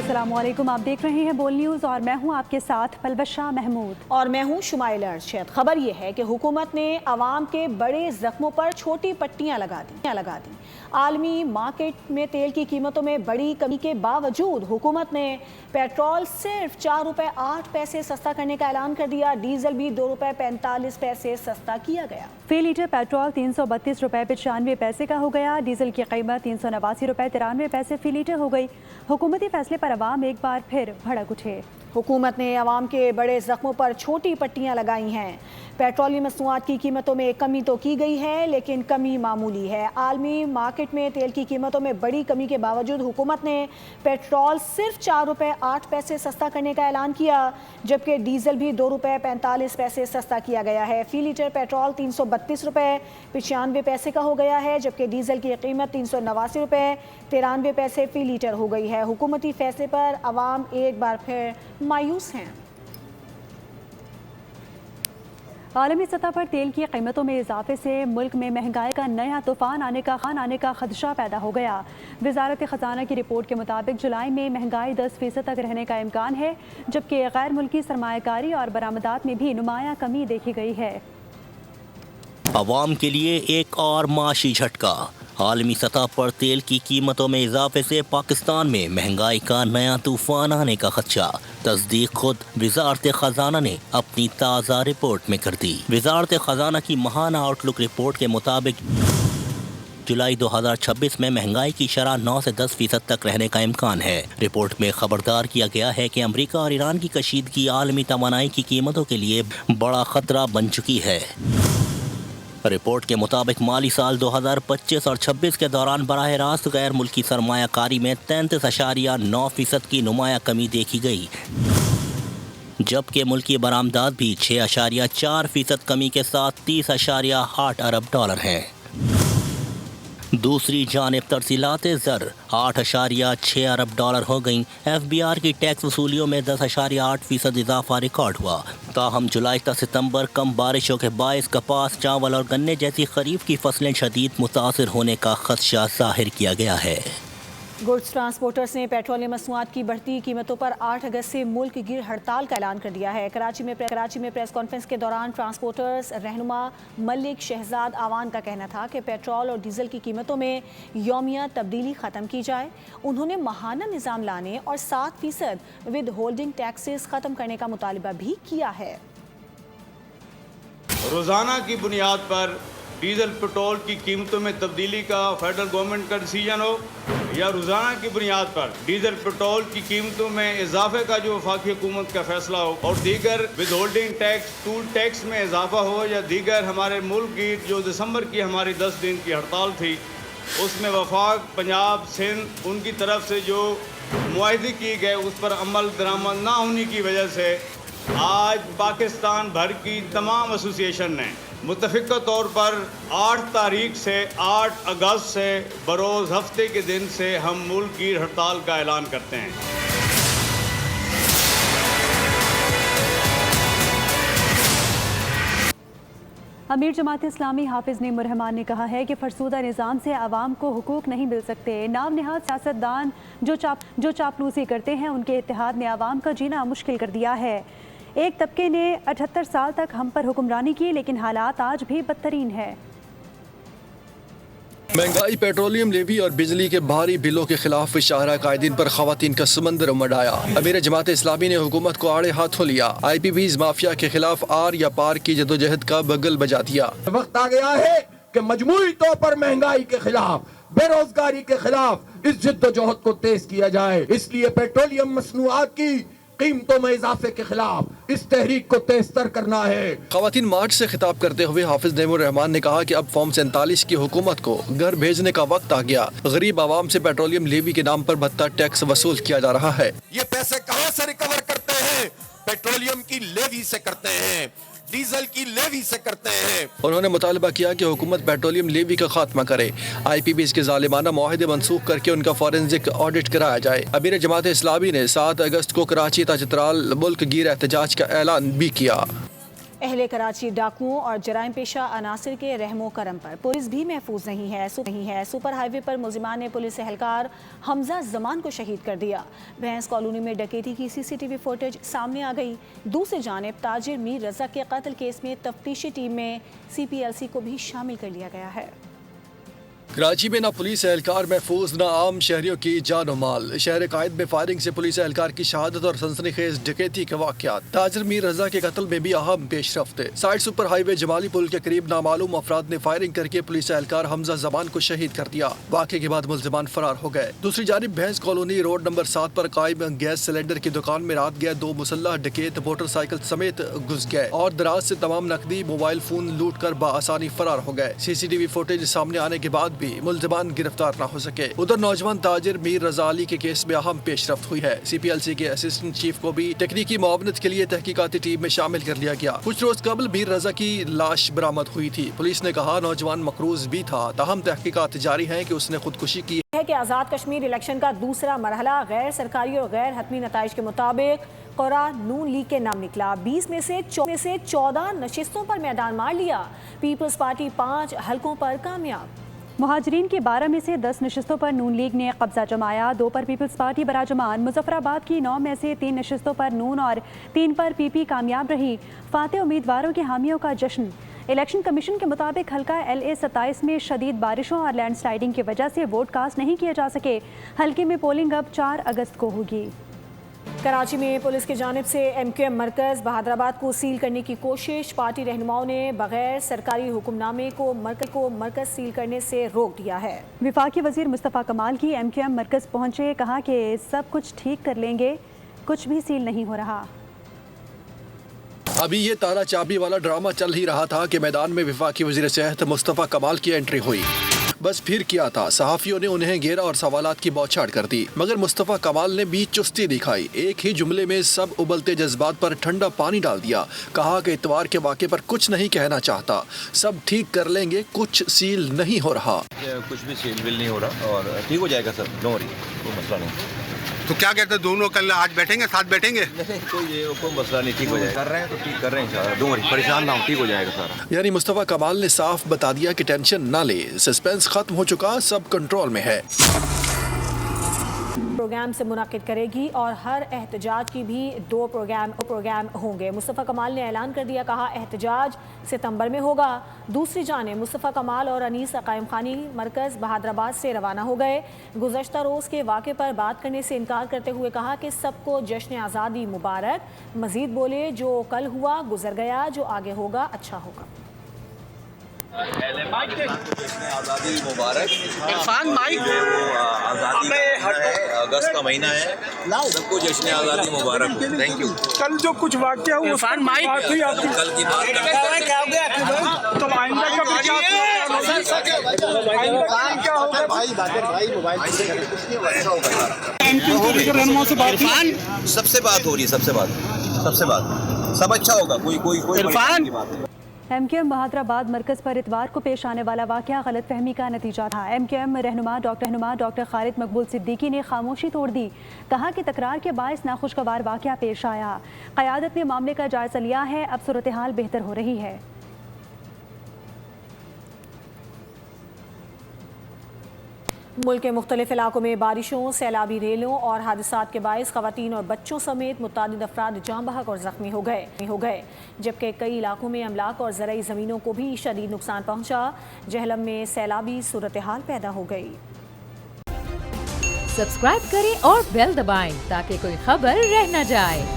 अस्सलामुअलैकुम, आप देख रहे हैं बोल न्यूज़ और मैं हूं आपके साथ पलबशा महमूद और मैं हूं शुमाइल अरशद। खबर यह है कि हुकूमत ने आवाम के बड़े जख्मों पर छोटी पट्टियां लगा दी। आलमी मार्केट में तेल की कीमतों में बड़ी कमी के बावजूद हुकूमत ने पेट्रोल सिर्फ 4 रुपए 8 पैसे सस्ता करने का ऐलान कर दिया। डीजल भी 2 रुपए 45 पैसे सस्ता किया गया। फी लीटर पेट्रोल 332 रुपए 95 पैसे का हो गया। डीजल की कीमत 389 रुपए 93 पैसे फी लीटर हो गई। हुकूमती फैसले पर अवाम एक बार फिर भड़क उठे। हुकूमत ने अवाम के बड़े जख्मों पर छोटी पट्टियां लगाई हैं। पेट्रोलियम मसनूआत की कीमतों में कमी तो की गई है, लेकिन कमी मामूली है। आलमी मार्केट में तेल की कीमतों में बड़ी कमी के बावजूद हुकूमत ने पेट्रोल सिर्फ 4 रुपए 8 पैसे सस्ता करने का ऐलान किया, जबकि डीजल भी 2 रुपए 45 पैसे सस्ता किया गया है। फी लीटर पेट्रोल 332 रुपए 95 पैसे का हो गया है, जबकि डीजल की कीमत 389 रुपए 93 पैसे फी लीटर हो गई है। हुकूमती फैसले पर अवाम एक बार फिर मायूस हैं। आलमी सतह पर तेल की कीमतों में इजाफे से मुल्क में महंगाई का नया तूफान आने का खदशा पैदा हो गया। वजारत खजाना की रिपोर्ट के मुताबिक जुलाई में महंगाई 10% तक रहने का इम्कान है, जबकि गैर मुल्की सरमायाकारी और बरामदात में भी नुमाया कमी देखी गई है। अवाम के लिए एक और माशी झटका। आलमी सतह पर तेल की कीमतों में इजाफे से पाकिस्तान में महंगाई का नया तूफान आने का खदशा। तस्दीक खुद वजारत खजाना ने अपनी ताज़ा रिपोर्ट में कर दी। वजारत खजाना की महाना आउटलुक रिपोर्ट के मुताबिक जुलाई 2026 में महंगाई की शरह 9 से 10% तक रहने का इम्कान है। रिपोर्ट में खबरदार किया गया है कि अमरीका और ईरान की कशीदगी आलमी तवानाई की कीमतों के लिए बड़ा खतरा बन चुकी है। रिपोर्ट के मुताबिक माली साल 2025 और 26 के दौरान बराह रास्त गैर मुल्की सरमायाकारी में 33.9% की नुमाया कमी देखी गई, जबकि मुल्की बरामदात भी 6.4% कमी के साथ 30.8 अरब डॉलर हैं। दूसरी जानिब तरसीलात ज़र 8.6 अरब डॉलर हो गई। FBR की टैक्स वसूलियों में 10.8% इजाफा रिकॉर्ड हुआ। ताहम जुलाई तक सितंबर कम बारिशों के बायस कपास, चावल और गन्ने जैसी खरीफ की फसलें शदीद मुतासिर होने का खदशा जाहिर किया गया है। गुड्स ट्रांसपोर्टर्स ने पेट्रोलियम मसनूआत की बढ़ती कीमतों पर 8 अगस्त से मुल्क गिर हड़ताल का ऐलान कर दिया है। कराची में प्रेस कॉन्फ्रेंस के दौरान ट्रांसपोर्टर्स रहनुमा मलिक शहजाद आवान का कहना था कि पेट्रोल और डीजल की कीमतों में यौमिया तब्दीली ख़त्म की जाए। उन्होंने माहाना निज़ाम लाने और 7% विद होल्डिंग टैक्सेस ख़त्म करने का मुतालबा भी किया है। रोज़ाना की बुनियाद पर डीजल पेट्रोल की कीमतों में तब्दीली का फेडरल गवर्नमेंट का डिसीजन हो, या रोज़ाना की बुनियाद पर डीजल पेट्रोल की कीमतों में इजाफे का जो वफाकी हुकूमत का फैसला हो, और दीगर with holding tax, toll tax में इजाफा हो, या दीगर हमारे मुल्क की जो दिसंबर की हमारी 10 दिन की हड़ताल थी उसमें वफाक, पंजाब, सिंध उनकी तरफ से जो मुआहदे किए गए उस पर अमल दरामद ना होने की वजह से आज पाकिस्तान भर की तमाम एसोसिएशन ने मुत्तफ़िक़ा तौर पर 8 तारीख से 8 अगस्त से बरोज़ हफ्ते के दिन से हम मुल्क की हड़ताल का ऐलान करते हैं। अमीर जमात इस्लामी हाफिज नईमुर रहमान ने कहा है कि फरसूदा निज़ाम से आवाम को हुकूक नहीं मिल सकते। नाम निहाद सियासतदान जो चापलूसी करते हैं, उनके इत्तेहाद ने आवाम का जीना मुश्किल कर दिया है। एक तबके ने 78 साल तक हम पर हुक्मरानी की, लेकिन हालात आज भी बदतरीन है। महंगाई, पेट्रोलियम लेवी और बिजली के भारी बिलों के खिलाफ शाहरा कायदीन पर खवातीन का समंदर उमड़ आया। अमीर जमात इस्लामी ने हुकूमत को आड़े हाथों लिया। IPPs माफिया के खिलाफ आर या पार की जदोजहद का बगल बजा दिया। वक्त आ गया है कि मजमूई तौर पर महंगाई के खिलाफ, बेरोजगारी के खिलाफ इस जद्दोजहद को तेज किया जाए। इसलिए पेट्रोलियम मसनूआत की कीमतों में इजाफे के खिलाफ इस तहरीक को तेज तर करना है। खवातीन मार्च से खिताब करते हुए हाफिज नईमुर रहमान ने कहा कि अब फॉर्म 47 की हुकूमत को घर भेजने का वक्त आ गया। गरीब आवाम से पेट्रोलियम लेवी के नाम पर भत्ता टैक्स वसूल किया जा रहा है। ये पैसे कहां से रिकवर करते हैं? पेट्रोलियम की लेवी से करते हैं, डीजल की लेवी से करते हैं। उन्होंने मुतालबा किया कि हुकूमत पेट्रोलियम लेवी का खात्मा करे। IPPs के जालिमाना मुआहदे मनसूख करके उनका फॉरेंसिक ऑडिट कराया जाए। अमीर जमात इस्लामी ने 7 अगस्त को कराची, ताज चित्राल मुल्क गिर एहतजाज का ऐलान भी किया। अहले कराची डाकुओं और जराइम पेशा अनासिर के रहमो करम पर पुलिस भी महफूज नहीं है। सुपर हाईवे पर मुलजिमान ने पुलिस एहलकार हमजा जमान को शहीद कर दिया। भैंस कॉलोनी में डकैती की सीसीटीवी फुटेज सामने आ गई। दूसरी जानिब ताजिर मीर रजा के कत्ल केस में तफ्तीशी टीम में CPLC को भी शामिल कर लिया गया है। कराची में न पुलिस एहलकार महफूज न आम शहरियों की जान और माल। शहर कायद में फायरिंग से पुलिस एहलकार की शहादत और सनसनीखेज डकैती के वाक़यात। ताजिर मीर रजा के कत्ल में भी अहम पेशरफ्त। साइड सुपर हाईवे जमाली पुल के करीब नामालूम अफराद ने फायरिंग करके पुलिस एहलकार हमजा जमान को शहीद कर दिया। वाक़े के बाद मुलजिमान फरार हो गए। दूसरी जानिब भैंस कॉलोनी रोड नंबर 7 पर कायम गैस सिलेंडर की दुकान में रात गए 2 मुसल्लह डकैत मोटरसाइकिल समेत घुस गए और दराज से तमाम नकदी मोबाइल फोन लूट कर बआसानी फरार हो गए। CCTV फुटेज सामने आने के बाद भी मुलजिमान गिरफ्तार न हो सके। उधर नौजवान ताजिर मीर रजा अली के केस में अहम पेशरफ्त हुई है। CPLC के असिस्टेंट चीफ को भी तकनीकी मुआवनत के लिए तहकीकाती टीम में शामिल कर लिया गया। कुछ रोज कबल मीर रजा की लाश बरामद हुई थी। पुलिस ने कहा नौजवान मकरूज भी था, ताहम तहकीकात जारी है कि उसने खुदकुशी की है कि आज़ाद कश्मीर इलेक्शन का दूसरा मरहला गैर सरकारी और गैर हतमी नताइज के मुताबिक क़ुरा नून लीग के नाम निकला। 20 में से 14 नशिस्तों पर मैदान मार लिया। पीपल्स पार्टी 5 हलकों पर कामयाब। मुहाजिरीन की 12 में से 10 नशिस्तों पर नून लीग ने कब्जा जमाया। 2 पर पीपल्स पार्टी बराजमान। मुजफ्फराबाद की 9 में से 3 नशिस्तों पर नून और 3 पर PP कामयाब रही। फाते उम्मीदवारों के हामियों का जश्न। इलेक्शन कमीशन के मुताबिक हल्का LA 27 में शदीद बारिशों और लैंडस्लाइडिंग की वजह से वोट कास्ट नहीं किए जा सके। हल्के में पोलिंग अब 4 अगस्त को होगी। कराची में पुलिस की जानिब से MQM मरकज़ बहादराबाद को सील करने की कोशिश। पार्टी रहनुमाओं ने बगैर सरकारी हुक्मनामे को मरकज़ सील करने से रोक दिया है। वफाकी वजीर मुस्तफ़ा कमाल की MQM मरकज़ पहुंचे, कहा कि सब कुछ ठीक कर लेंगे, कुछ भी सील नहीं हो रहा। अभी ये ताला चाबी वाला ड्रामा चल ही रहा था कि मैदान में वफाकी वजीर सेहत मुस्तफ़ा कमाल की एंट्री हुई। बस फिर किया था, सहाफ़ियों ने उन्हें घेरा और सवालात की बौछार कर दी, मगर मुस्तफ़ा कमाल ने भी चुस्ती दिखाई। एक ही जुमले में सब उबलते जज्बात पर ठंडा पानी डाल दिया। कहा कि इतवार के वाक़े पर कुछ नहीं कहना चाहता, सब ठीक कर लेंगे, कुछ सील नहीं हो रहा। कुछ भी सील बिल नहीं हो रहा और ठीक हो जाएगा सर, नो वरी, कोई मसला नहीं। तो क्या कहते हैं दोनों कल आज बैठेंगे, साथ बैठेंगे? नहीं, कोई मसला नहीं, ठीक हो जाएगा। कर रहे हैं तो ठीक कर रहे हैं इंशाल्लाह, डोंट वरी, परेशान ना हो, ठीक हो जाएगा सर। यानी मुस्तफ़ा कमाल ने साफ बता दिया कि टेंशन ना ले, सस्पेंस खत्म हो चुका, सब कंट्रोल में है। प्रोग्राम से मुनाकिद करेगी और हर एहतजाज की भी 2 प्रोग्राम होंगे। मुस्तफ़ा कमाल ने ऐलान कर दिया, कहा एहतजाज सितंबर में होगा। दूसरी जानिब मुस्तफ़ा कमाल और अनीस कायम खानी मरकज़ बहादराबाद से रवाना हो गए। गुज़श्ता रोज़ के वाक़े पर बात करने से इनकार करते हुए कहा कि सबको जश्न आज़ादी मुबारक। मज़ीद बोले, जो कल हुआ गुजर गया, जो आगे होगा अच्छा होगा। आज़ादी मुबारक। इरफान माइक वो आज़ादी है, अगस्त का महीना है, सबको जश्न आज़ादी मुबारक। Thank you. कल जो कुछ वाक़या हुआ इरफान माइक बात हुई आपकी, कल की बात क्या हो गया तो आइंदा का फिर क्या होगा? सबसे बात हो रही है, सबसे बात सब अच्छा होगा, कोई परेशानी की बात नहीं। MQM बहादराबाद मरकज़ पर इतवार को पेश आने वाला वाक़या गलतफहमी का नतीजा था। MQM रहनुमा डॉक्टर खालिद मकबूल सिद्दीकी ने खामोशी तोड़ दी। कहा कि तकरार के बायस नाखुशगवार वाक़या पेश आया। क़यादत ने मामले का जायज़ा लिया है, अब सूरत हाल बेहतर हो रही है। मुल्क के मुख्तलिफ इलाकों में बारिशों, सैलाबी रेलों और हादसात के बायस ख़वातीन और बच्चों समेत मुतादिद अफराद जाँ बहक और ज़ख्मी हो गए, जबकि कई इलाकों में अमलाक और ज़रई ज़मीनों को भी शदीद नुकसान पहुँचा। जहलम में सैलाबी सूरत हाल पैदा हो गई। सब्सक्राइब करें और बेल दबाएं ताकि कोई खबर रह न जाए।